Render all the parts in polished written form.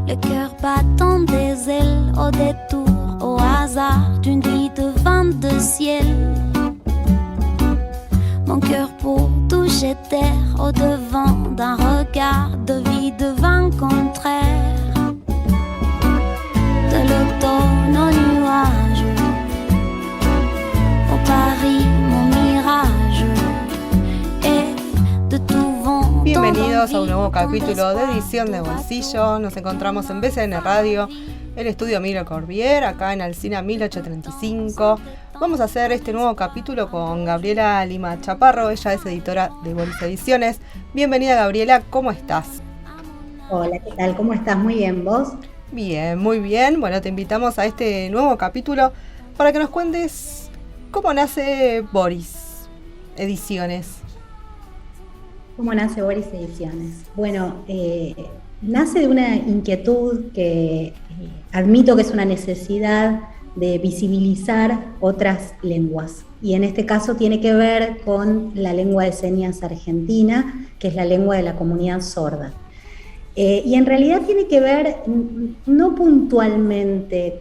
le cœur battant des ailes au détour, au hasard d'une nuit de vent de ciel. Mon cœur pour toucher terre au devant d'un regard de vie de vent contraire. De l'automne au nuage, au Paris mon mirage, et de tout vent. Bienvenidos a un nuevo capítulo de Edición de Bolsillo. Nos encontramos en BCN Radio, el estudio Milo Corbier, acá en Alsina 1835. Vamos a hacer este nuevo capítulo con Gabriela Lima Chaparro. Ella es editora de Boris Ediciones. Bienvenida, Gabriela, ¿cómo estás? Hola, ¿qué tal? ¿Cómo estás? Muy bien, ¿vos? Bien, muy bien. Bueno, te invitamos a este nuevo capítulo para que nos cuentes cómo nace Boris Ediciones. ¿Cómo nace Boris Ediciones? Bueno, nace de una inquietud que admito que es una necesidad de visibilizar otras lenguas. Y en este caso tiene que ver con la lengua de señas argentina, que es la lengua de la comunidad sorda. Y en realidad tiene que ver no puntualmente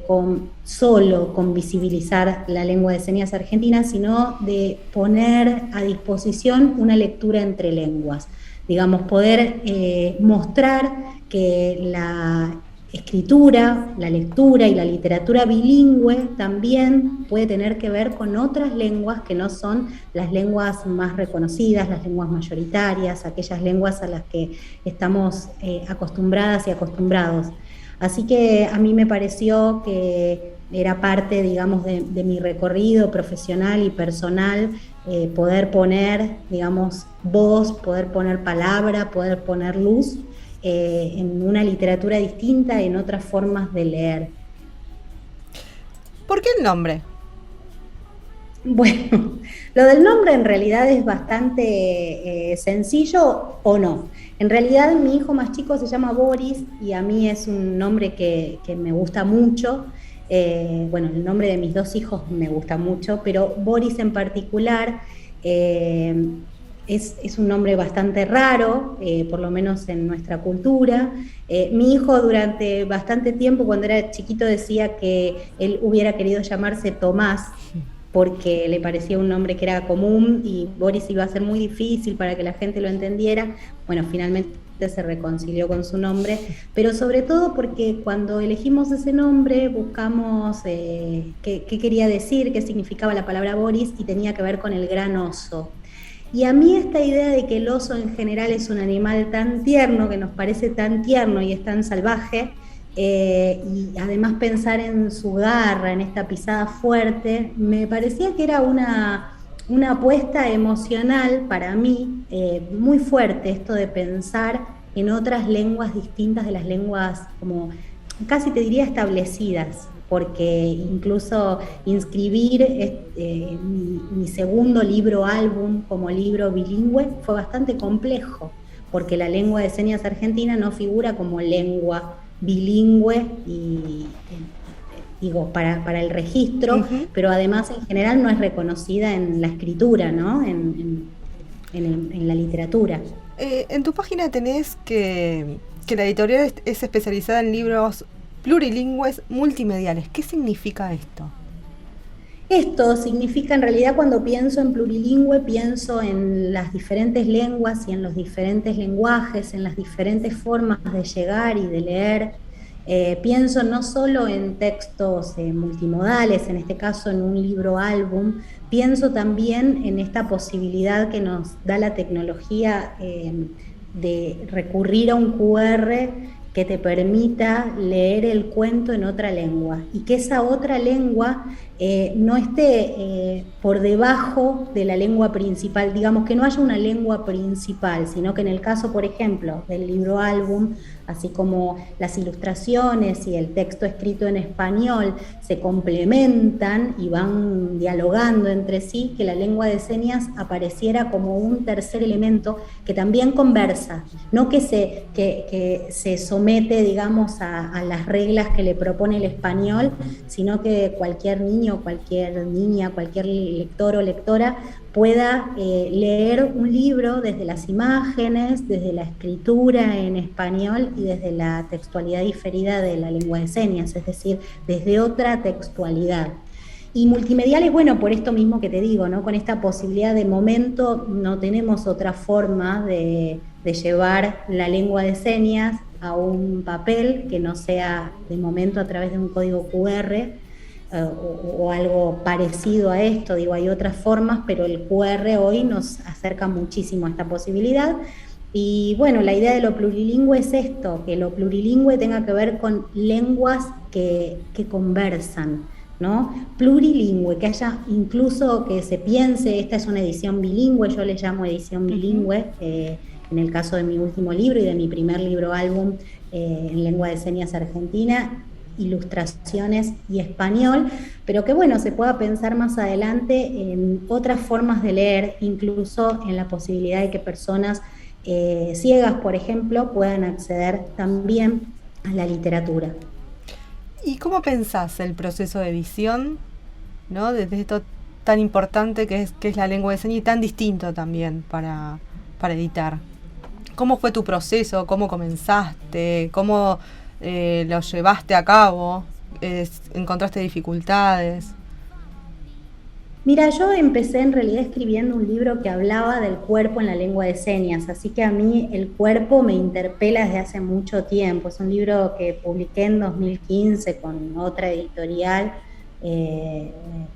solo con visibilizar la lengua de señas argentina, sino de poner a disposición una lectura entre lenguas. Digamos, poder mostrar que la escritura, la lectura y la literatura bilingüe también puede tener que ver con otras lenguas que no son las lenguas más reconocidas, las lenguas mayoritarias, aquellas lenguas a las que estamos acostumbradas y acostumbrados. Así que a mí me pareció que era parte, digamos, de mi recorrido profesional y personal, poder poner, digamos, voz, poder poner palabra, poder poner luz en una literatura distinta, en otras formas de leer. ¿Por qué el nombre? Bueno, lo del nombre en realidad es bastante sencillo, ¿o no? En realidad mi hijo más chico se llama Boris y a mí es un nombre que me gusta mucho. Bueno, el nombre de mis dos hijos me gusta mucho, pero Boris en particular es un nombre bastante raro, por lo menos en nuestra cultura. Mi hijo durante bastante tiempo, cuando era chiquito, decía que él hubiera querido llamarse Tomás, porque le parecía un nombre que era común y Boris iba a ser muy difícil para que la gente lo entendiera. Bueno, finalmente se reconcilió con su nombre, pero sobre todo porque cuando elegimos ese nombre buscamos qué quería decir, qué significaba la palabra Boris, y tenía que ver con el gran oso. Y a mí esta idea de que el oso en general es un animal tan tierno, que nos parece tan tierno y es tan salvaje, y además pensar en su garra, en esta pisada fuerte, me parecía que era una apuesta emocional para mí muy fuerte, esto de pensar en otras lenguas distintas de las lenguas, como casi te diría establecidas, porque incluso inscribir mi segundo libro álbum como libro bilingüe fue bastante complejo, porque la lengua de señas argentina no figura como lengua bilingüe y digo, para el registro, uh-huh. Pero además en general no es reconocida en la escritura, ¿no? En la literatura. En tu página tenés que la editorial es especializada en libros plurilingües multimediales. ¿Qué significa esto? Esto significa, en realidad, cuando pienso en plurilingüe, pienso en las diferentes lenguas y en los diferentes lenguajes, en las diferentes formas de llegar y de leer. Pienso no solo en textos multimodales, en este caso en un libro álbum, pienso también en esta posibilidad que nos da la tecnología de recurrir a un QR que te permita leer el cuento en otra lengua y que esa otra lengua no esté por debajo de la lengua principal, digamos que no haya una lengua principal, sino que en el caso, por ejemplo, del libro álbum, así como las ilustraciones y el texto escrito en español se complementan y van dialogando entre sí, que la lengua de señas apareciera como un tercer elemento que también conversa, no que se somete somete, digamos, a las reglas que le propone el español, sino que cualquier niño, cualquier niña, cualquier lector o lectora pueda leer un libro desde las imágenes, desde la escritura en español y desde la textualidad diferida de la lengua de señas, es decir, desde otra textualidad. Y multimediales, bueno, por esto mismo que te digo, ¿no? Con esta posibilidad, de momento no tenemos otra forma de llevar la lengua de señas a un papel que no sea de momento a través de un código QR, o algo parecido a esto. Digo, hay otras formas, pero el QR hoy nos acerca muchísimo a esta posibilidad. Y bueno, la idea de lo plurilingüe es esto, que lo plurilingüe tenga que ver con lenguas que conversan, ¿no? Plurilingüe, que haya incluso que se piense, esta es una edición bilingüe, yo le llamo edición bilingüe, en el caso de mi último libro y de mi primer libro álbum en lengua de señas argentina, ilustraciones y español, pero que bueno, se pueda pensar más adelante en otras formas de leer, incluso en la posibilidad de que personas ciegas, por ejemplo, puedan acceder también a la literatura. ¿Y cómo pensás el proceso de edición, ¿no? Desde esto tan importante que es la lengua de señas y tan distinto también para editar? ¿Cómo fue tu proceso? ¿Cómo comenzaste? ¿Cómo lo llevaste a cabo? ¿Encontraste dificultades? Mira, yo empecé en realidad escribiendo un libro que hablaba del cuerpo en la lengua de señas, así que a mí el cuerpo me interpela desde hace mucho tiempo. Es un libro que publiqué en 2015 con otra editorial,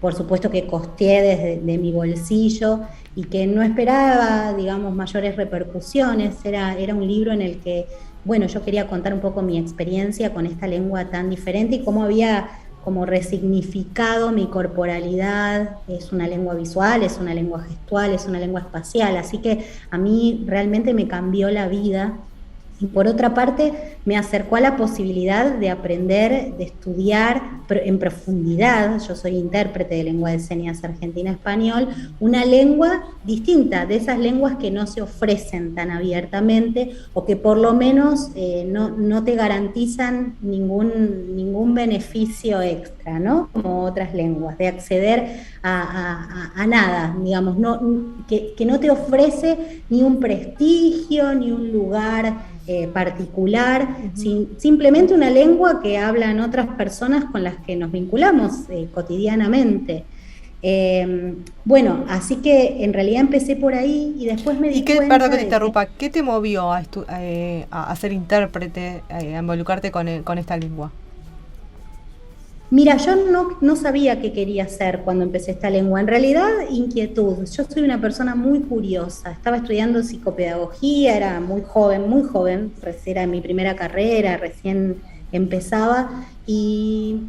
por supuesto que costeé desde mi bolsillo y que no esperaba, digamos, mayores repercusiones. Era un libro en el que, bueno, yo quería contar un poco mi experiencia con esta lengua tan diferente y cómo había como resignificado mi corporalidad. Es una lengua visual, es una lengua gestual, es una lengua espacial, así que a mí realmente me cambió la vida. Y por otra parte, me acercó a la posibilidad de aprender, de estudiar en profundidad, yo soy intérprete de lengua de señas argentina-español, una lengua distinta, de esas lenguas que no se ofrecen tan abiertamente o que por lo menos no te garantizan ningún beneficio extra, ¿no? Como otras lenguas, de acceder a nada, digamos, que no te ofrece ni un prestigio, ni un lugar particular, simplemente una lengua que hablan otras personas con las que nos vinculamos cotidianamente. Bueno, así que en realidad empecé por ahí y después me di cuenta. Perdón que te interrumpa, ¿qué te movió a ser intérprete, a involucrarte con esta lengua? Mira, yo no sabía qué quería hacer cuando empecé esta lengua. En realidad, inquietud. Yo soy una persona muy curiosa. Estaba estudiando psicopedagogía, era muy joven, era mi primera carrera, recién empezaba. Y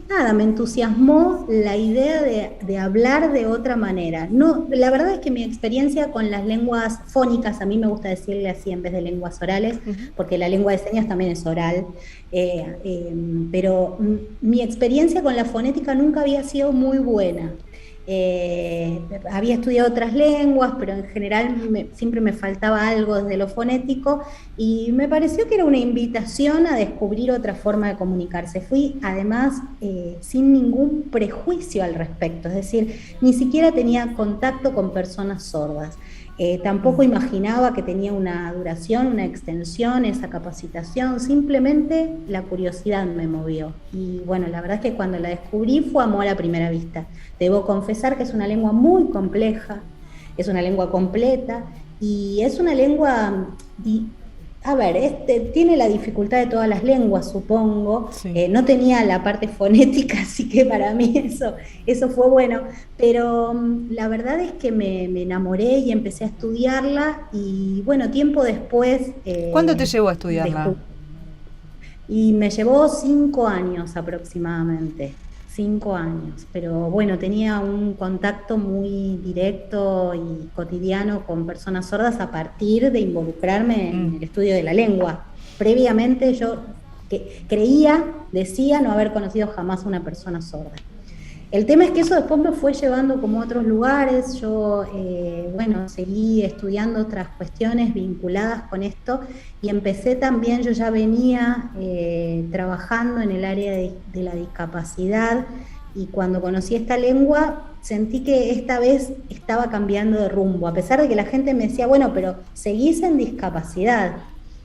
nada, me entusiasmó la idea de hablar de otra manera. No, la verdad es que mi experiencia con las lenguas fónicas, a mí me gusta decirle así en vez de lenguas orales, porque la lengua de señas también es oral, pero mi experiencia con la fonética nunca había sido muy buena. Había estudiado otras lenguas, pero en general siempre me faltaba algo desde lo fonético y me pareció que era una invitación a descubrir otra forma de comunicarse. Fui además sin ningún prejuicio al respecto, es decir, ni siquiera tenía contacto con personas sordas. Tampoco imaginaba que tenía una duración, una extensión, esa capacitación, simplemente la curiosidad me movió. Y bueno, la verdad es que cuando la descubrí fue amor a primera vista. Debo confesar que es una lengua muy compleja, es una lengua completa y es una lengua, a ver, tiene la dificultad de todas las lenguas, supongo. Sí. No tenía la parte fonética, así que para mí eso fue bueno. Pero la verdad es que me enamoré y empecé a estudiarla y bueno, tiempo después... ¿Cuándo te llevó a estudiarla? Y me llevó 5 años aproximadamente. 5 años, pero bueno, tenía un contacto muy directo y cotidiano con personas sordas a partir de involucrarme en el estudio de la lengua. Previamente yo decía no haber conocido jamás a una persona sorda. El tema es que eso después me fue llevando como a otros lugares. Yo, bueno, seguí estudiando otras cuestiones vinculadas con esto y empecé también, yo ya venía trabajando en el área de la discapacidad, y cuando conocí esta lengua sentí que esta vez estaba cambiando de rumbo, a pesar de que la gente me decía, bueno, pero seguís en discapacidad.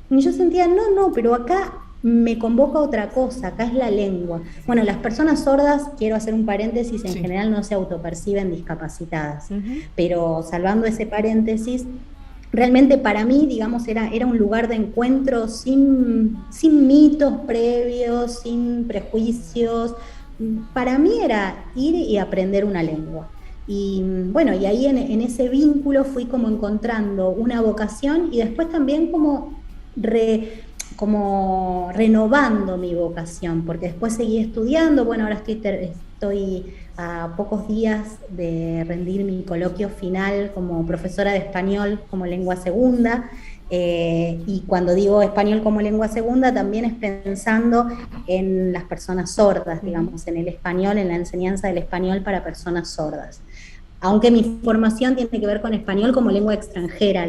Y yo sentía, no, pero acá me convoca otra cosa, acá es la lengua. Bueno, las personas sordas, quiero hacer un paréntesis, en general no se autoperciben discapacitadas, pero salvando ese paréntesis, realmente para mí, digamos, era un lugar de encuentro sin mitos previos, sin prejuicios. Para mí era ir y aprender una lengua. Y bueno, y ahí en ese vínculo fui como encontrando una vocación y después también como renovando mi vocación, porque después seguí estudiando. Bueno, ahora estoy a pocos días de rendir mi coloquio final como profesora de español como lengua segunda. Y cuando digo español como lengua segunda, también es pensando en las personas sordas, digamos, en el español, en la enseñanza del español para personas sordas. Aunque mi formación tiene que ver con español como lengua extranjera,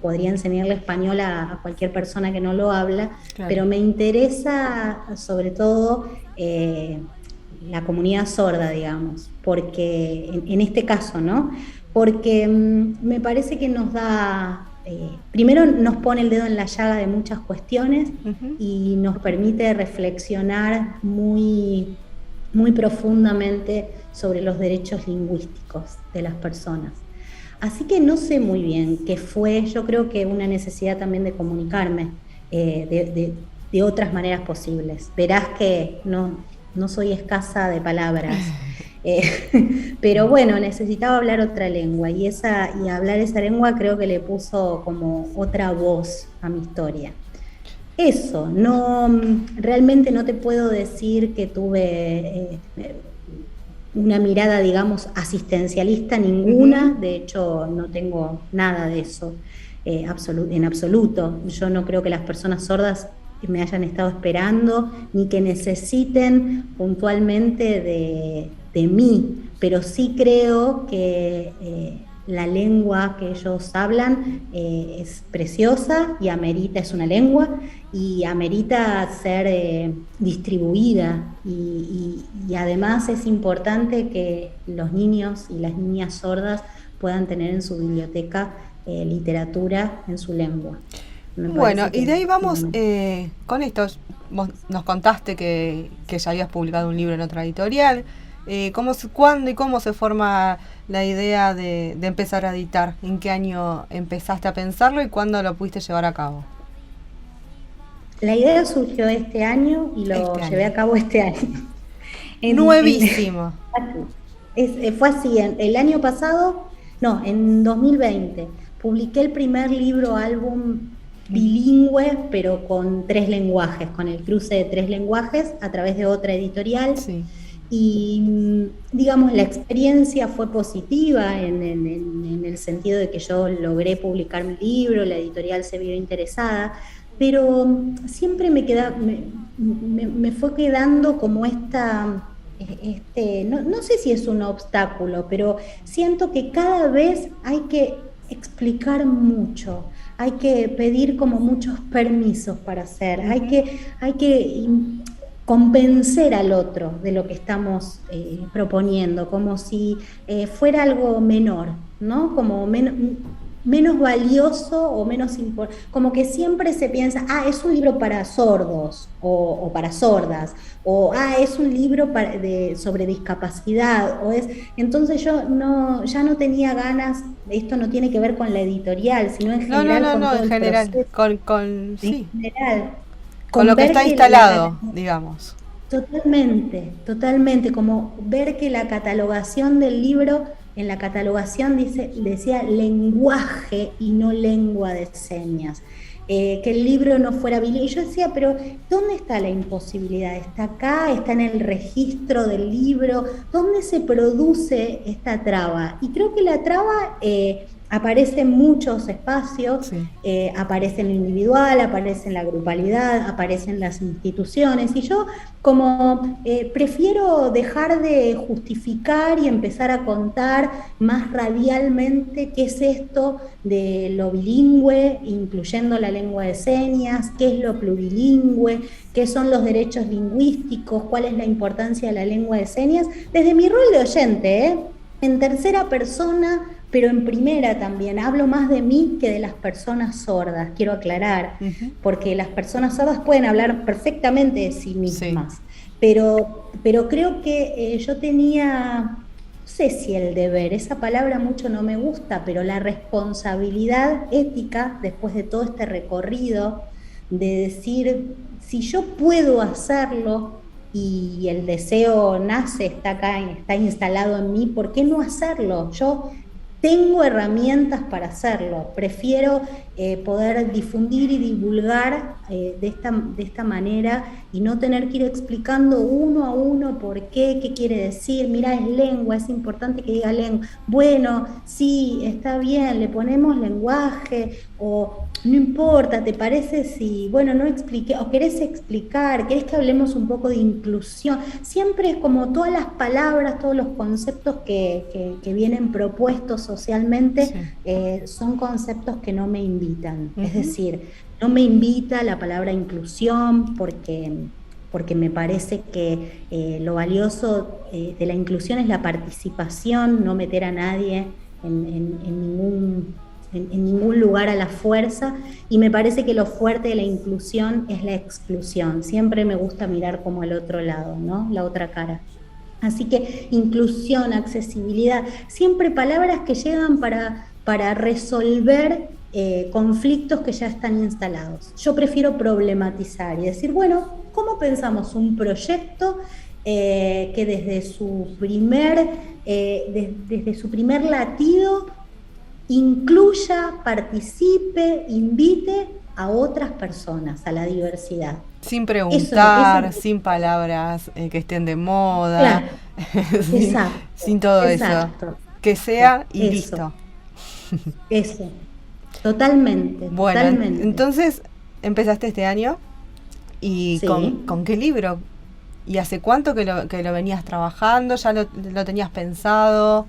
podría enseñarle español a cualquier persona que no lo habla, claro. Pero me interesa sobre todo la comunidad sorda, digamos, porque en este caso, ¿no? Porque me parece que nos da, primero nos pone el dedo en la llaga de muchas cuestiones y nos permite reflexionar muy profundamente sobre los derechos lingüísticos de las personas. Así que no sé muy bien qué fue, yo creo que una necesidad también de comunicarme de otras maneras posibles. Verás que no soy escasa de palabras, pero bueno, necesitaba hablar otra lengua y hablar esa lengua creo que le puso como otra voz a mi historia. Eso, realmente no te puedo decir que tuve una mirada, digamos, asistencialista ninguna, de hecho no tengo nada de eso en absoluto. Yo no creo que las personas sordas me hayan estado esperando, ni que necesiten puntualmente de mí, pero sí creo que la lengua que ellos hablan es preciosa y es una lengua y amerita ser distribuida y además es importante que los niños y las niñas sordas puedan tener en su biblioteca literatura en su lengua. Bueno, y de ahí vamos con esto. Vos nos contaste que ya habías publicado un libro en otra editorial. ¿Cuándo y cómo se forma la idea de empezar a editar? ¿En qué año empezaste a pensarlo y cuándo lo pudiste llevar a cabo? La idea surgió este año y lo llevé a cabo este año. Nuevísimo. Fue así, el año pasado, en 2020, publiqué el primer álbum bilingüe, pero con 3 lenguajes, con el cruce de 3 lenguajes a través de otra editorial. Sí. Y digamos, la experiencia fue positiva en el sentido de que yo logré publicar mi libro, la editorial se vio interesada, pero siempre me fue quedando como no sé si es un obstáculo, pero siento que cada vez hay que explicar mucho, hay que pedir como muchos permisos para hacer, hay que convencer al otro de lo que estamos proponiendo, como si fuera algo menor, ¿no? Como menos valioso o menos importante, como que siempre se piensa, es un libro para sordos o para sordas, o es un libro sobre discapacidad, entonces yo ya no tenía ganas. Esto no tiene que ver con la editorial, sino en general en general, sí. En general. Con lo que está instalado, digamos. Totalmente, como ver que la catalogación del libro, en la catalogación decía lenguaje y no lengua de señas, que el libro no fuera bilingüe. Y yo decía, pero ¿dónde está la imposibilidad? ¿Está acá? ¿Está en el registro del libro? ¿Dónde se produce esta traba? Y creo que la traba aparece en muchos espacios, Sí. aparece en lo individual, aparece en la grupalidad, aparece en las instituciones, y yo como prefiero dejar de justificar y empezar a contar más radialmente qué es esto de lo bilingüe, incluyendo la lengua de señas, qué es lo plurilingüe, qué son los derechos lingüísticos, cuál es la importancia de la lengua de señas, desde mi rol de oyente, en tercera persona, pero en primera también. Hablo más de mí que de las personas sordas, quiero aclarar, porque las personas sordas pueden hablar perfectamente de sí mismas, pero creo que yo tenía, no sé si el deber, esa palabra mucho no me gusta, pero la responsabilidad ética, después de todo este recorrido, de decir, si yo puedo hacerlo y el deseo nace, está acá, está instalado en mí, ¿por qué no hacerlo? Yo tengo herramientas para hacerlo. Prefiero poder difundir y divulgar de esta manera y no tener que ir explicando uno a uno por qué quiere decir. Mira, es lengua, es importante que diga lengua. Bueno, sí, está bien, le ponemos lenguaje, o no importa, ¿te parece si, bueno, no expliqué, o querés explicar, querés que hablemos un poco de inclusión? Siempre es como todas las palabras, todos los conceptos que vienen propuestos socialmente, son conceptos que no me invitan. Es decir, no me invita la palabra inclusión porque me parece que lo valioso de la inclusión es la participación, no meter a nadie en ningún lugar a la fuerza, y me parece que lo fuerte de la inclusión es la exclusión. Siempre me gusta mirar como el otro lado, ¿no? La otra cara. Así que inclusión, accesibilidad, siempre palabras que llegan para resolver conflictos que ya están instalados. Yo prefiero problematizar y decir, bueno, ¿cómo pensamos un proyecto que desde su primer latido incluya, participe, invite a otras personas, a la diversidad? Sin preguntar, sin palabras que estén de moda, claro. sin todo exacto, eso. Que sea y eso, listo. Eso, totalmente. Bueno, totalmente. Entonces empezaste este año, y Sí. ¿con qué libro? ¿Y hace cuánto que lo venías trabajando? ¿Ya lo tenías pensado?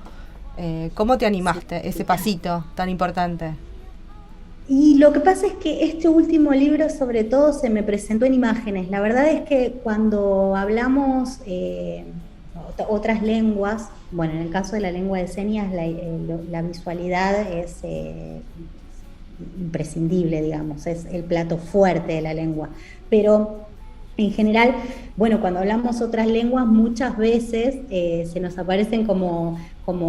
¿Cómo te animaste ese pasito tan importante? Y lo que pasa es que este último libro sobre todo se me presentó en imágenes. La verdad es que cuando hablamos otras lenguas, bueno, en el caso de la lengua de señas, la visualidad es imprescindible, digamos, es el plato fuerte de la lengua. Pero en general, bueno, cuando hablamos otras lenguas, muchas veces se nos aparecen como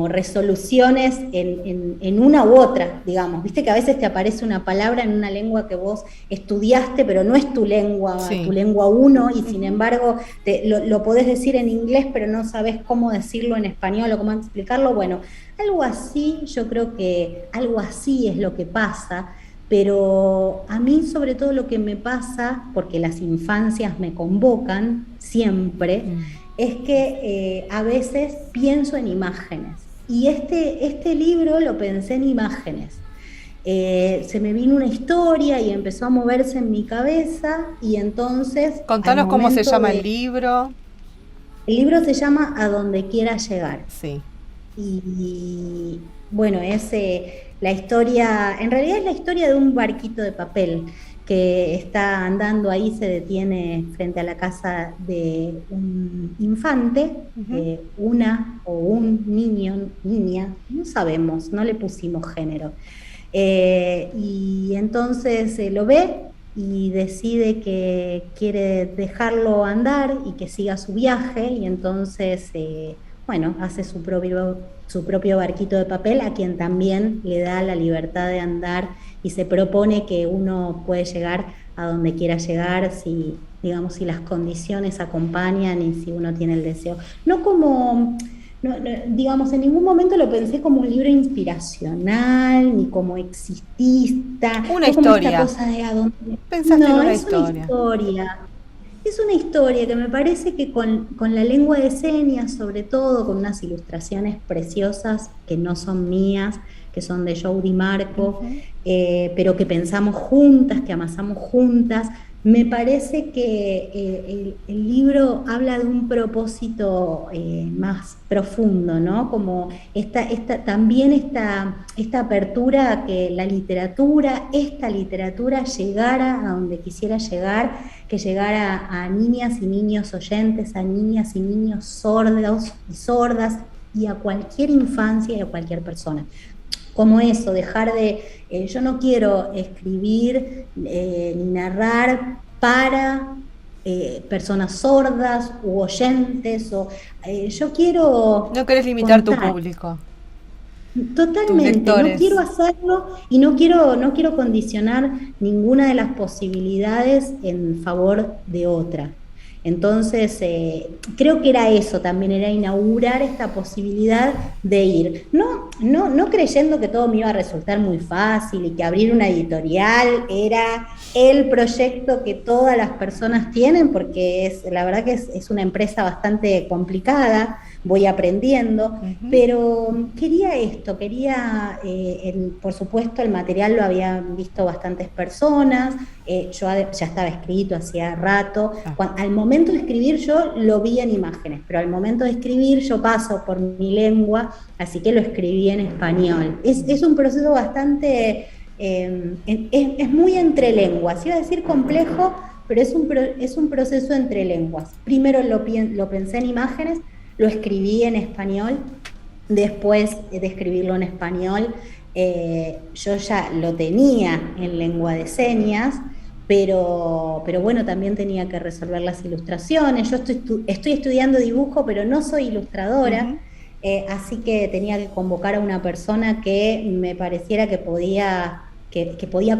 resoluciones en una u otra, digamos. Viste que a veces te aparece una palabra en una lengua que vos estudiaste, pero no es tu lengua uno, y sin embargo lo podés decir en inglés, pero no sabés cómo decirlo en español o cómo explicarlo. Bueno, algo así, yo creo que algo así es lo que pasa. Pero a mí sobre todo lo que me pasa, porque las infancias me convocan siempre, es que a veces pienso en imágenes. Y este libro lo pensé en imágenes. Se me vino una historia y empezó a moverse en mi cabeza, y entonces... Contanos cómo se llama el libro. El libro se llama A donde quiera llegar. Sí. Y bueno, es la historia, en realidad es la historia de un barquito de papel que está andando ahí, se detiene frente a la casa de un infante, una o un niño, niña, no sabemos, no le pusimos género. Y entonces lo ve y decide que quiere dejarlo andar y que siga su viaje, y entonces bueno, hace su propio barquito de papel, a quien también le da la libertad de andar, y se propone que uno puede llegar a donde quiera llegar si, digamos, si las condiciones acompañan y si uno tiene el deseo. No como, digamos, en ningún momento lo pensé como un libro inspiracional, ni como existista. Una historia. Como esta cosa de a dónde... Pensaste en una historia. Es una historia que me parece que con la lengua de señas, sobre todo, con unas ilustraciones preciosas que no son mías, que son de Joe DiMarco, pero que pensamos juntas, que amasamos juntas. Me parece que el libro habla de un propósito más profundo, ¿no? Como también esta apertura a que esta literatura llegara a donde quisiera llegar, que llegara a niñas y niños oyentes, a niñas y niños sordos y sordas, y a cualquier infancia y a cualquier persona. Como eso, dejar de, yo no quiero escribir ni narrar para personas sordas u oyentes, yo quiero... No querés limitar contar. tu público. Totalmente, no quiero hacerlo y no quiero condicionar ninguna de las posibilidades en favor de otra. Entonces, creo que era eso también, era inaugurar esta posibilidad de ir. No creyendo que todo me iba a resultar muy fácil y que abrir una editorial era el proyecto que todas las personas tienen, porque la verdad que es una empresa bastante complicada, voy aprendiendo, pero quería por supuesto el material lo habían visto bastantes personas, yo ya estaba escrito hacía rato, al momento de escribir yo lo vi en imágenes, pero al momento de escribir yo paso por mi lengua, así que lo escribí en español. Es un proceso bastante, es muy entre lenguas, iba a decir complejo, pero es un proceso entre lenguas. Primero lo pensé en imágenes, lo escribí en español, después de escribirlo en español, yo ya lo tenía en lengua de señas, pero bueno, también tenía que resolver las ilustraciones. Yo estoy estudiando dibujo, pero no soy ilustradora, así que tenía que convocar a una persona que me pareciera que podía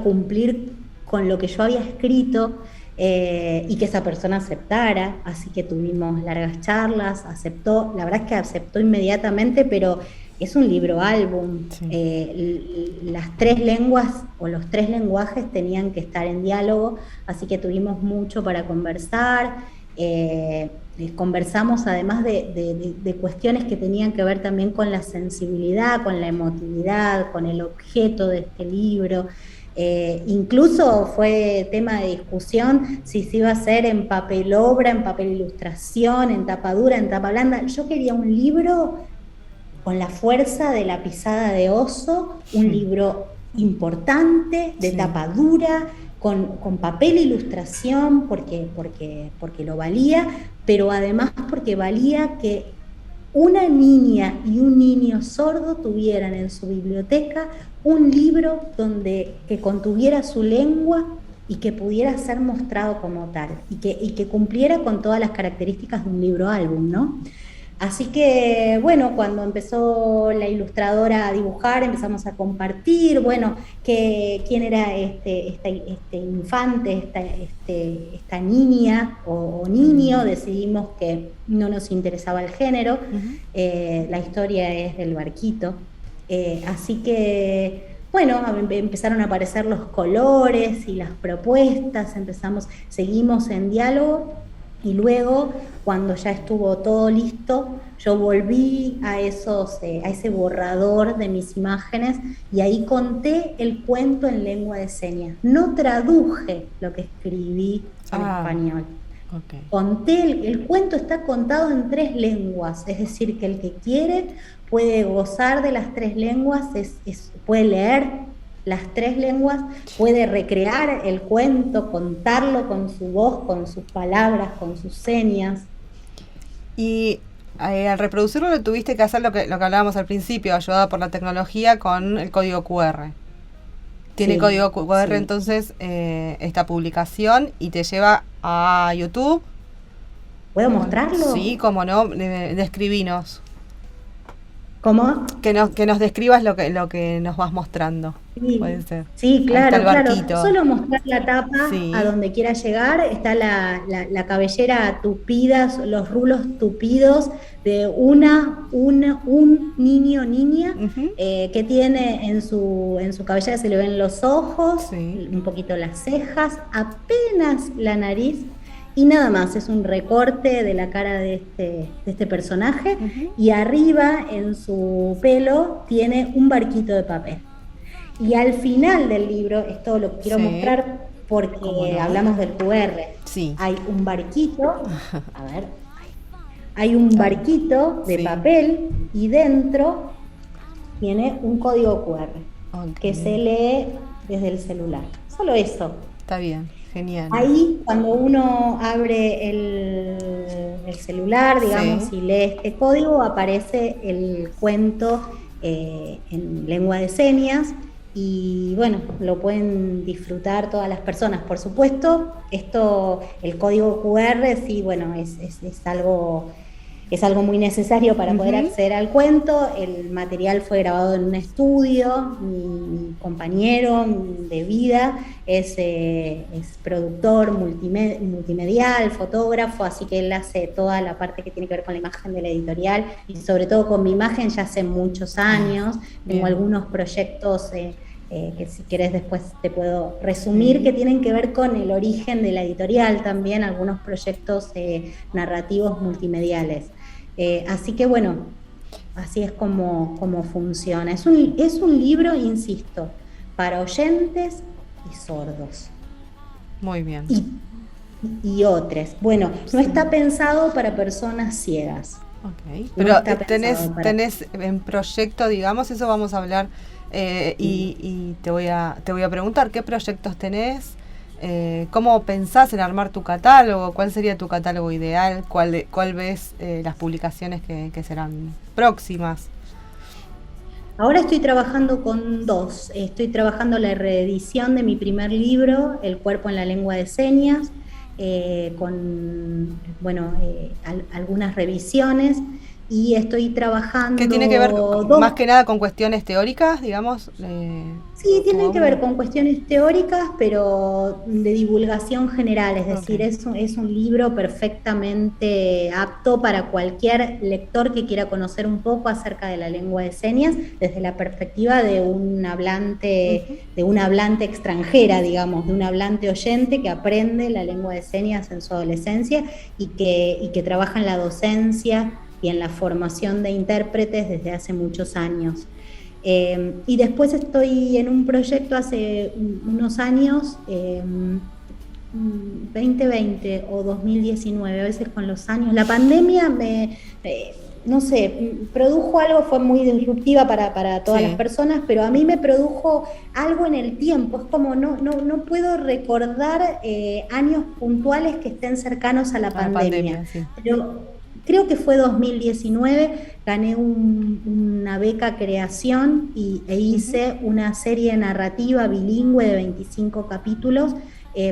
cumplir con lo que yo había escrito, y que esa persona aceptara, así que tuvimos largas charlas, aceptó, la verdad es que aceptó inmediatamente, pero es un libro álbum, las 3 lenguas o los 3 lenguajes tenían que estar en diálogo, así que tuvimos mucho para conversar, conversamos además de cuestiones que tenían que ver también con la sensibilidad, con la emotividad, con el objeto de este libro. Incluso fue tema de discusión si se iba a hacer en papel obra, en papel ilustración, en tapa dura, en tapa blanda. Yo quería un libro con la fuerza de la pisada de oso, un libro importante, de tapa dura, con papel ilustración, porque lo valía, pero además porque valía que una niña y un niño sordo tuvieran en su biblioteca un libro que contuviera su lengua y que pudiera ser mostrado como tal, y que cumpliera con todas las características de un libro álbum, ¿no? Así que, bueno, cuando empezó la ilustradora a dibujar, empezamos a compartir, bueno, quién era este infante, esta niña o niño. Decidimos que no nos interesaba el género, la historia es del barquito, así que, bueno, empezaron a aparecer los colores y las propuestas, seguimos en diálogo. Y luego, cuando ya estuvo todo listo, yo volví a ese borrador de mis imágenes y ahí conté el cuento en lengua de señas. No traduje lo que escribí en español. Okay. Conté, el cuento está contado en 3 lenguas, es decir, que el que quiere puede gozar de las 3 lenguas, puede leer las 3 lenguas, puede recrear el cuento, contarlo con su voz, con sus palabras, con sus señas. Y al reproducirlo tuviste que hacer lo que hablábamos al principio, ayudada por la tecnología con el código QR. Tiene código QR, entonces, esta publicación, y te lleva a YouTube. ¿Puedo mostrarlo? Sí, cómo no, describinos. ¿Cómo? Que nos describas lo que nos vas mostrando. Sí, puede ser. Sí, claro, claro. Solo mostrar la tapa a donde quiera llegar. Está la cabellera tupida, los rulos tupidos de un niño o niña, que tiene en su cabellera, se le ven los ojos, un poquito las cejas, apenas la nariz, y nada más, es un recorte de la cara de este personaje, y arriba en su pelo tiene un barquito de papel. Y al final del libro, esto lo quiero mostrar porque hablamos del QR, hay un barquito, a ver, hay un barquito de papel y dentro tiene un código QR que se lee desde el celular. Solo eso. Está bien, genial. Ahí, cuando uno abre el celular, digamos, y lee este código, aparece el cuento en lengua de señas. Y bueno, lo pueden disfrutar todas las personas. Por supuesto, el código QR, sí, bueno, es algo muy necesario para poder acceder al cuento. El material fue grabado en un estudio. Mi compañero de vida es productor multimedial, fotógrafo, así que él hace toda la parte que tiene que ver con la imagen de la editorial y sobre todo con mi imagen ya hace muchos años. Tengo algunos proyectos que si querés después te puedo resumir, que tienen que ver con el origen de la editorial también, algunos proyectos narrativos multimediales. Así que bueno, así es como funciona. Es un libro, insisto, para oyentes y sordos. Muy bien. Y otros. Bueno, no está pensado para personas ciegas. Ok. Pero tenés en proyecto, digamos, eso vamos a hablar. Y te voy a preguntar qué proyectos tenés, cómo pensás en armar tu catálogo, cuál sería tu catálogo ideal, cuál ves las publicaciones que serán próximas. Ahora estoy trabajando con dos. Estoy trabajando la reedición de mi primer libro, El cuerpo en la lengua de señas, con algunas revisiones. Y estoy trabajando... ¿Qué tiene que ver más que nada con cuestiones teóricas, digamos? Sí, tienen que ver con cuestiones teóricas, pero de divulgación general, es decir, es un libro perfectamente apto para cualquier lector que quiera conocer un poco acerca de la lengua de señas, desde la perspectiva de un hablante, extranjera, digamos, de un hablante oyente que aprende la lengua de señas en su adolescencia y que trabaja en la docencia y en la formación de intérpretes desde hace muchos años. Y después estoy en un proyecto hace unos años, 2020 o 2019, a veces con los años. La pandemia produjo algo, fue muy disruptiva para todas las personas, pero a mí me produjo algo en el tiempo. Es como no puedo recordar años puntuales que estén cercanos a la pandemia. Pero creo que fue 2019, gané una beca creación e hice una serie narrativa bilingüe de 25 capítulos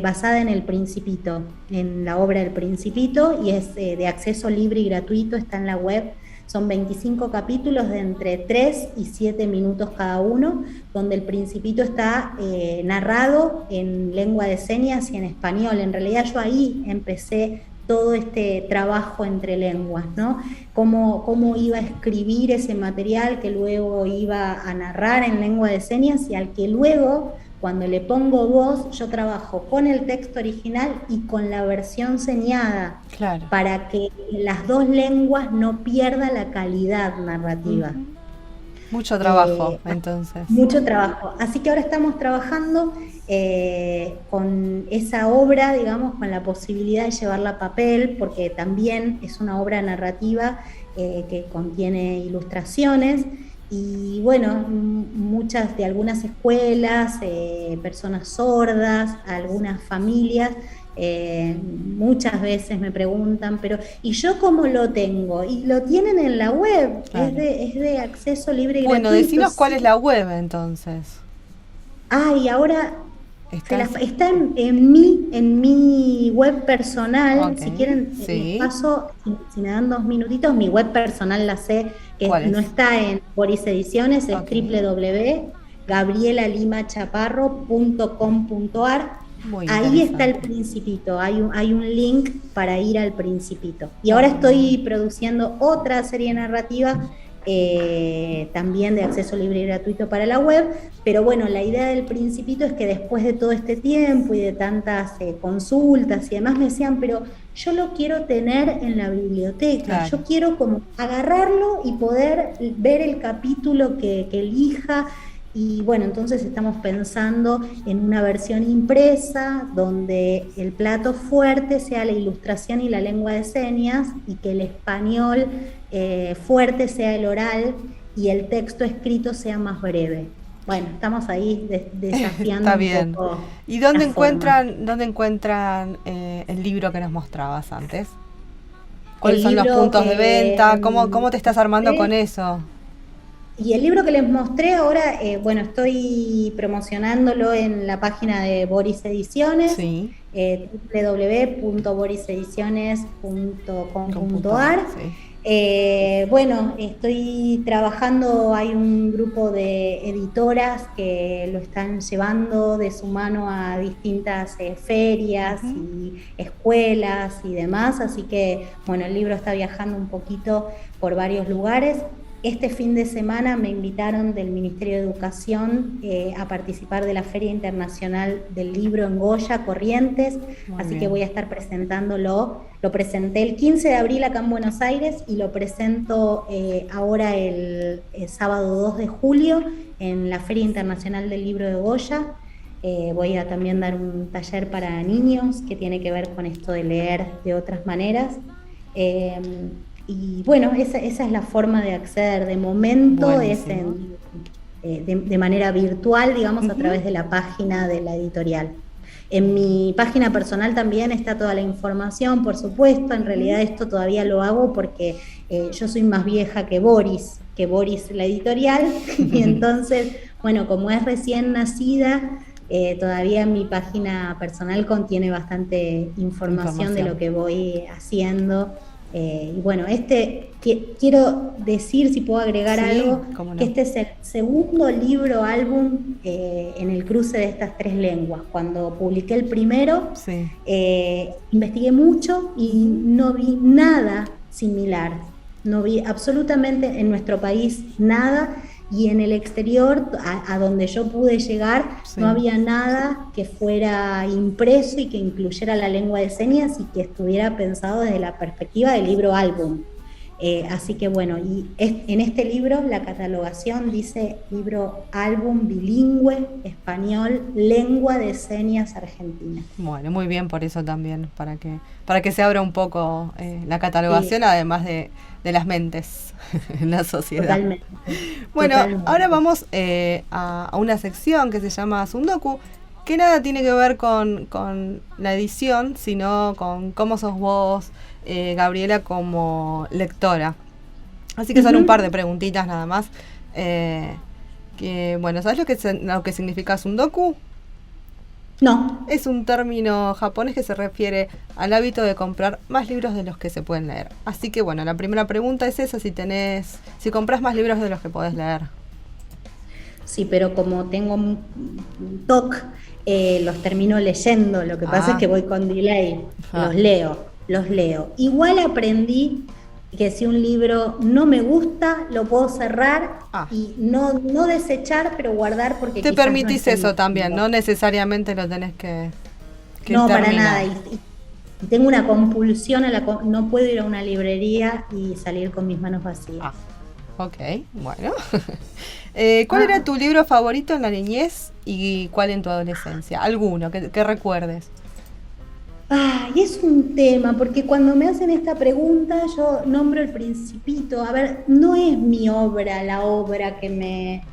basada en El Principito, en la obra El Principito, y es de acceso libre y gratuito, está en la web. Son 25 capítulos de entre 3 y 7 minutos cada uno, donde El Principito está narrado en lengua de señas y en español. En realidad yo ahí empecé todo este trabajo entre lenguas, ¿no? Cómo iba a escribir ese material que luego iba a narrar en lengua de señas y al que luego, cuando le pongo voz, yo trabajo con el texto original y con la versión señada, para que las dos lenguas no pierda la calidad narrativa. Mucho trabajo, entonces. Mucho trabajo. Así que ahora estamos trabajando con esa obra, digamos, con la posibilidad de llevarla a papel, porque también es una obra narrativa que contiene ilustraciones. Y bueno, muchas de algunas escuelas, personas sordas, algunas familias, muchas veces me preguntan, pero ¿y yo cómo lo tengo? Y lo tienen en la web, es de acceso libre y gratuito. Bueno, decinos cuál es la web entonces. Y ahora está en mi web personal. Si quieren, paso, si me dan 2 minutitos, mi web personal la sé, que no está en Boris Ediciones, es www.gabrielalimachaparro.com.ar. Ahí está El Principito, hay un link para ir al Principito. Y ahora estoy produciendo otra serie narrativa también de acceso libre y gratuito para la web, pero bueno, la idea del Principito es que después de todo este tiempo y de tantas consultas y demás me decían, pero yo lo quiero tener en la biblioteca, claro. Yo quiero como agarrarlo y poder ver el capítulo que elija. Y bueno, entonces estamos pensando en una versión impresa donde el plato fuerte sea la ilustración y la lengua de señas y que el español fuerte sea el oral y el texto escrito sea más breve. Bueno, estamos ahí desafiando Está bien. un poco. ¿Y dónde encuentran el libro que nos mostrabas antes? ¿Cuáles son los puntos de venta? ¿Cómo te estás armando con eso? Y el libro que les mostré ahora, bueno, estoy promocionándolo en la página de Boris Ediciones, sí. www.borisediciones.com.ar. Bueno, estoy trabajando, hay un grupo de editoras que lo están llevando de su mano a distintas ferias y escuelas y demás, así que, bueno, el libro está viajando un poquito por varios lugares. Este fin de semana me invitaron del Ministerio de Educación a participar de la Feria Internacional del Libro en Goya, Corrientes, así que voy a estar presentándolo. Lo presenté el 15 de abril acá en Buenos Aires y lo presento ahora el sábado 2 de julio en la Feria Internacional del Libro de Goya. Voy a también dar un taller para niños que tiene que ver con esto de leer de otras maneras. Y bueno, esa es la forma de acceder. De momento buenísimo. Es de manera virtual, digamos, a través de la página de la editorial. En mi página personal también está toda la información, por supuesto. En realidad esto todavía lo hago porque yo soy más vieja que Boris la editorial. Y entonces, bueno, como es recién nacida, todavía mi página personal contiene bastante información de lo que voy haciendo. Y bueno, quiero decir, si puedo agregar algo, no. Que este es el segundo libro álbum en el cruce de estas tres lenguas. Cuando publiqué el primero, investigué mucho y no vi nada similar. No vi absolutamente en nuestro país nada. Y en el exterior, a donde yo pude llegar, no había nada que fuera impreso y que incluyera la lengua de señas y que estuviera pensado desde la perspectiva del libro álbum. Así que bueno, y en este libro la catalogación dice libro álbum bilingüe, español, lengua de señas argentina. Bueno, muy bien por eso también, para que se abra un poco catalogación, además de las mentes en la sociedad. Totalmente. Bueno, Totalmente. Ahora vamos a una sección que se llama Sundoku, que nada tiene que ver con la edición, sino con cómo sos vos, Gabriela, como lectora. Así que son un par de preguntitas nada más. Bueno, ¿sabes lo que significa Sundoku? No. Es un término japonés que se refiere al hábito de comprar más libros de los que se pueden leer. Así que bueno, la primera pregunta es esa, si compras más libros de los que podés leer. Sí, pero como tengo un TOC, los termino leyendo. Lo que pasa es que voy con delay. Los leo. Igual aprendí que si un libro no me gusta, lo puedo cerrar y no desechar, pero guardar porque te permitís eso también, no necesariamente lo tenés que no, terminar. Para nada. Y tengo una compulsión, no puedo ir a una librería y salir con mis manos vacías. Ok, bueno. ¿Cuál era tu libro favorito en la niñez y cuál en tu adolescencia? ¿Alguno que recuerdes? Y es un tema, porque cuando me hacen esta pregunta yo nombro El Principito. A ver, no es mi obra, la obra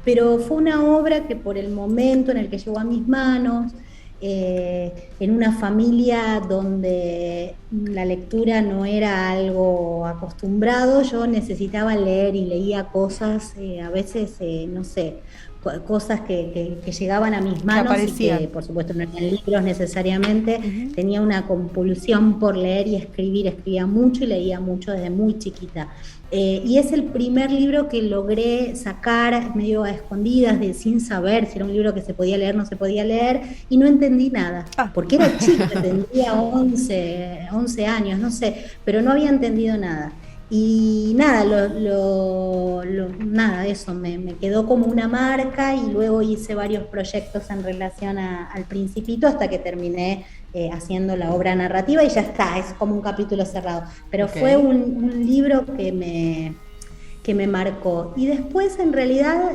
pero fue una obra que por el momento en el que llegó a mis manos, en una familia donde la lectura no era algo acostumbrado, yo necesitaba leer y leía cosas, a veces, no sé, cosas que llegaban a mis manos y que por supuesto no eran libros necesariamente. Tenía una compulsión por leer y escribir, escribía mucho y leía mucho desde muy chiquita. Y es el primer libro que logré sacar medio a escondidas, sin saber si era un libro que se podía leer o no se podía leer, y no entendí nada, porque era chica, tendría 11 años, no sé, pero no había entendido nada. Y nada, nada, eso me quedó como una marca y luego hice varios proyectos en relación al Principito hasta que terminé haciendo la obra narrativa y ya está, es como un capítulo cerrado. Pero fue un libro que me marcó. Y después en realidad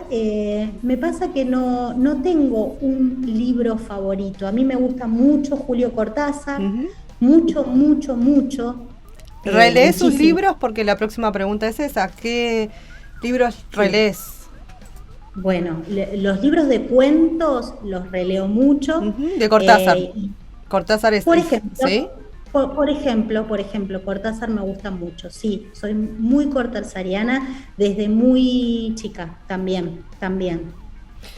me pasa que no tengo un libro favorito. A mí me gusta mucho Julio Cortázar, mucho, mucho, mucho. ¿Relees sus libros? Porque la próxima pregunta es esa. ¿Qué libros relees? Bueno, los libros de cuentos los releo mucho. De Cortázar. Cortázar es... Por ejemplo, ¿sí? por ejemplo, Cortázar me gusta mucho. Sí, soy muy cortázariana desde muy chica, también.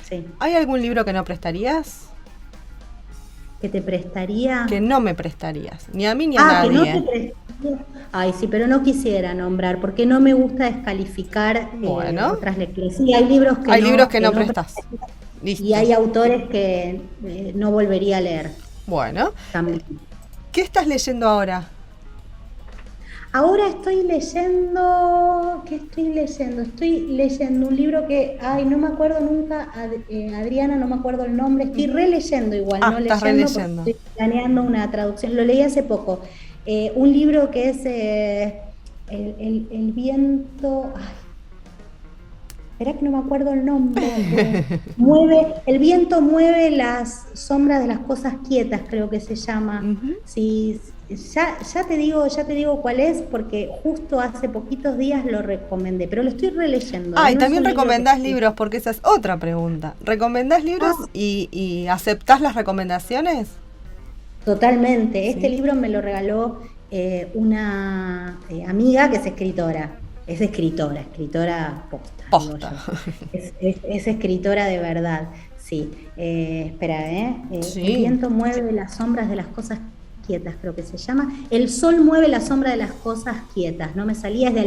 Sí. ¿Hay algún libro que no prestarías? ¿Que te prestaría? Que no me prestarías, ni a mí ni a nadie. Que no te prestaría. Ay, sí, pero no quisiera nombrar, porque no me gusta descalificar otras lecturas. Sí, hay libros que no prestas. Listo. Y hay autores que no volvería a leer. Bueno. También. ¿Qué estás leyendo ahora? Ahora estoy leyendo... ¿Qué estoy leyendo? Estoy leyendo un libro que... Ay, no me acuerdo nunca, Adriana, no me acuerdo el nombre. Estoy releyendo igual, no estás leyendo, releyendo. Estoy planeando una traducción. Lo leí hace poco. Un libro que es el viento... Ay, espera que no me acuerdo el nombre. El viento mueve las sombras de las cosas quietas, creo que se llama. Sí, ya te digo cuál es, porque justo hace poquitos días lo recomendé, pero lo estoy releyendo. Y también recomendás libros, porque esa es otra pregunta. ¿Recomendás libros y aceptás las recomendaciones? Totalmente. Sí. Este libro me lo regaló una amiga que es escritora. Es escritora posta. Es escritora de verdad, sí. Espera, sí. El viento mueve las sombras de las cosas quietas, creo que se llama. El sol mueve la sombra de las cosas quietas. No me salía, es de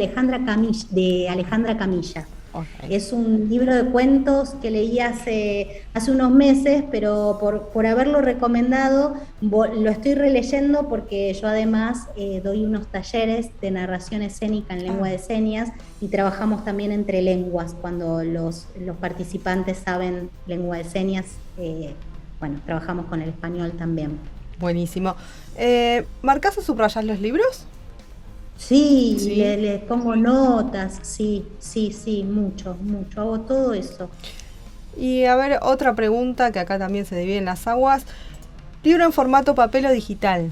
Alejandra Camilla. Okay. Es un libro de cuentos que leí hace unos meses, pero por haberlo recomendado, lo estoy releyendo porque yo además doy unos talleres de narración escénica en lengua de señas y trabajamos también entre lenguas. Cuando los participantes saben lengua de señas, trabajamos con el español también. Buenísimo. ¿Marcás o subrayás los libros? Sí, le pongo notas, sí, mucho, hago todo eso. Y a ver, otra pregunta que acá también se divide en las aguas. ¿Libro en formato papel o digital?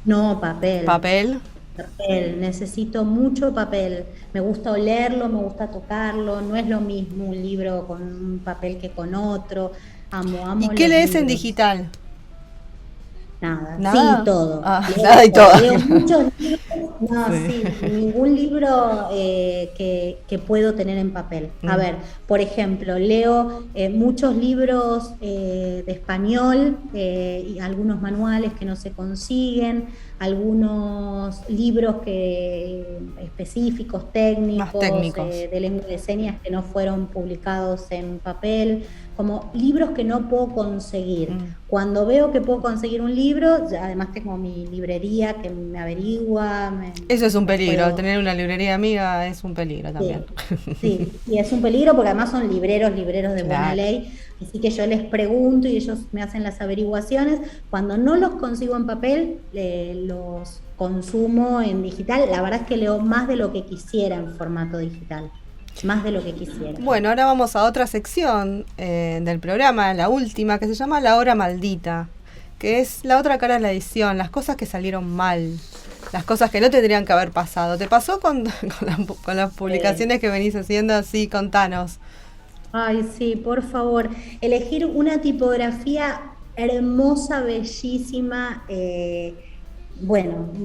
No, papel. ¿Papel? Papel, necesito mucho papel. Me gusta olerlo, me gusta tocarlo, no es lo mismo un libro con un papel que con otro. Amo. ¿Y qué lees en digital? Nada, sí, todo. Nada y todo. Leo muchos libros, ningún libro que puedo tener en papel. A ver, por ejemplo, leo muchos libros de español y algunos manuales que no se consiguen, algunos libros específicos, técnicos. De lengua de señas que no fueron publicados en papel, como libros que no puedo conseguir. Cuando veo que puedo conseguir un libro, además tengo mi librería que me averigua. Eso es un peligro, tener una librería amiga es un peligro también. Sí, y es un peligro porque además son libreros de buena ley, así que yo les pregunto y ellos me hacen las averiguaciones. Cuando no los consigo en papel, los consumo en digital. La verdad es que leo más de lo que quisiera en formato digital. Más de lo que quisiera. Bueno, ahora vamos a otra sección del programa, la última, que se llama La Hora Maldita, que es la otra cara de la edición, las cosas que salieron mal, las cosas que no tendrían que haber pasado. ¿Te pasó con las publicaciones que venís haciendo? Así, contanos. Ay, sí, por favor. Elegir una tipografía hermosa, bellísima,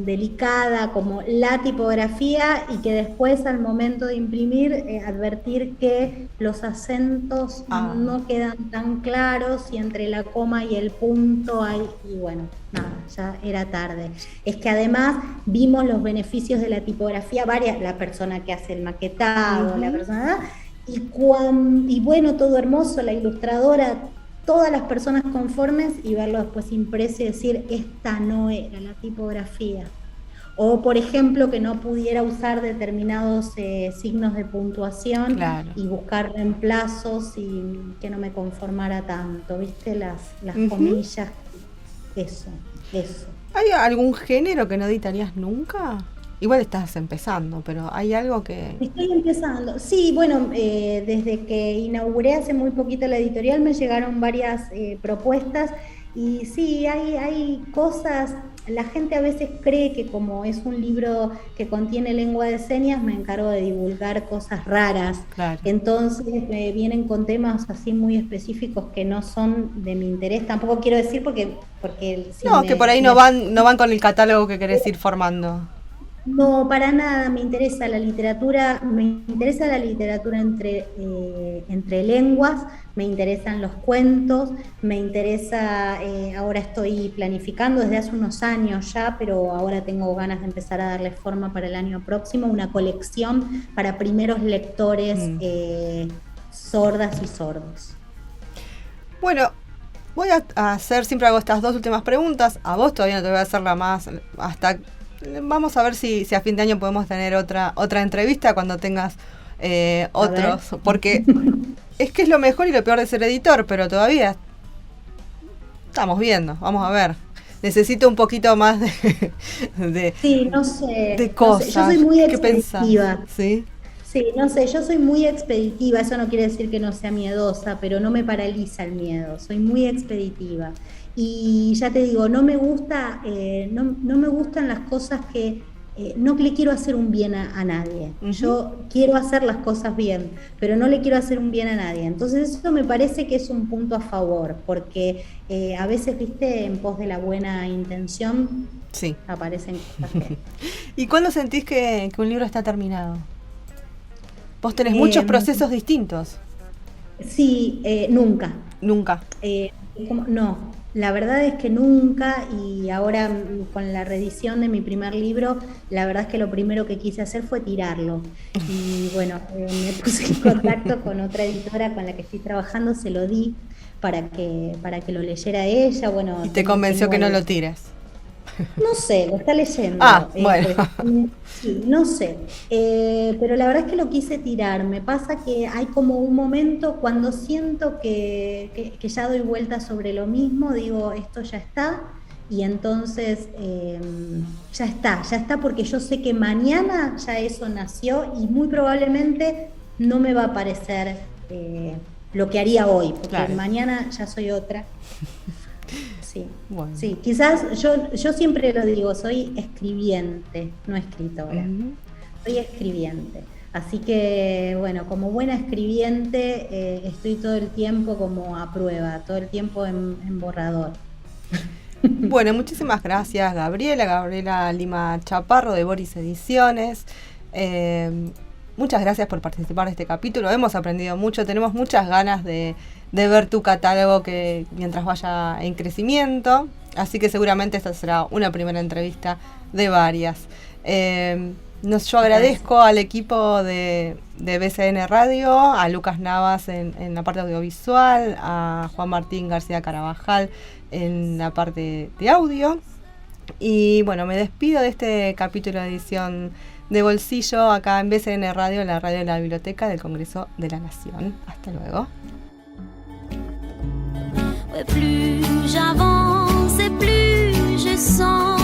delicada, como la tipografía, y que después al momento de imprimir advertir que los acentos no quedan tan claros y entre la coma y el punto hay, ya era tarde. Es que además vimos los beneficios de la tipografía, la persona que hace el maquetado, la persona, y todo hermoso, la ilustradora, todas las personas conformes, y verlo después impreso y decir, esta no era la tipografía. O, por ejemplo, que no pudiera usar determinados signos de puntuación, Claro. y buscar reemplazos y que no me conformara tanto, ¿viste? Las comillas, eso. ¿Hay algún género que no editarías nunca? Igual estás empezando, pero ¿hay algo que...? Estoy empezando. Sí, bueno, desde que inauguré hace muy poquito la editorial me llegaron varias propuestas, y sí, hay cosas. La gente a veces cree que como es un libro que contiene lengua de señas, me encargo de divulgar cosas raras. Claro. Entonces me vienen con temas así muy específicos que no son de mi interés. Tampoco quiero decir porque si No, que por ahí no van con el catálogo que querés ir formando. No, para nada. Me interesa la literatura entre lenguas, me interesan los cuentos, me interesa, ahora estoy planificando desde hace unos años ya, pero ahora tengo ganas de empezar a darle forma para el año próximo, una colección para primeros lectores sordas y sordos. Bueno, voy a hacer, siempre hago estas 2 últimas preguntas. A vos todavía no te voy a hacer la más, vamos a ver si a fin de año podemos tener otra entrevista cuando tengas otros, porque es que es lo mejor y lo peor de ser editor, pero todavía estamos viendo, vamos a ver. Necesito un poquito más de sí, no sé, de cosas. No sé. Yo soy muy ¿Qué expeditiva. pensás? ¿Sí? Sí, no sé, yo soy muy expeditiva, eso no quiere decir que no sea miedosa, pero no me paraliza el miedo, soy muy expeditiva. Y ya te digo, no me gusta, no me gustan las cosas que no le quiero hacer un bien a nadie. Uh-huh. Yo quiero hacer las cosas bien, pero no le quiero hacer un bien a nadie. Entonces eso me parece que es un punto a favor, porque a veces, viste, en pos de la buena intención, sí, aparecen cosas que... ¿Y cuándo sentís que un libro está terminado? Vos tenés muchos procesos distintos. Sí, nunca. Nunca. No, la verdad es que nunca, y ahora con la reedición de mi primer libro, la verdad es que lo primero que quise hacer fue tirarlo. Y bueno, me puse en contacto con otra editora con la que estoy trabajando, se lo di para que lo leyera ella. Bueno, y te convenció que no lo tires. No sé, lo está leyendo. Bueno. Sí, no sé. Pero la verdad es que lo quise tirar. Me pasa que hay como un momento cuando siento que ya doy vuelta sobre lo mismo, digo, esto ya está, y entonces ya está, porque yo sé que mañana ya eso nació y muy probablemente no me va a parecer lo que haría hoy, porque claro, mañana ya soy otra. Sí, bueno. Sí, quizás yo siempre lo digo, soy escribiente, no escritora. Uh-huh. Soy escribiente. Así que, bueno, como buena escribiente, estoy todo el tiempo como a prueba, todo el tiempo en borrador. Bueno, muchísimas gracias, Gabriela Lima Chaparro de Boris Ediciones. Muchas gracias por participar de este capítulo. Hemos aprendido mucho, tenemos muchas ganas de ver tu catálogo que mientras vaya en crecimiento, así que seguramente esta será una primera entrevista de varias. Yo agradezco al equipo de BCN Radio, a Lucas Navas en la parte audiovisual, a Juan Martín García Carabajal en la parte de audio, y bueno, me despido de este capítulo de edición de bolsillo acá en BCN Radio, la radio de la Biblioteca del Congreso de la Nación. Hasta luego. Plus j'avance et plus je sens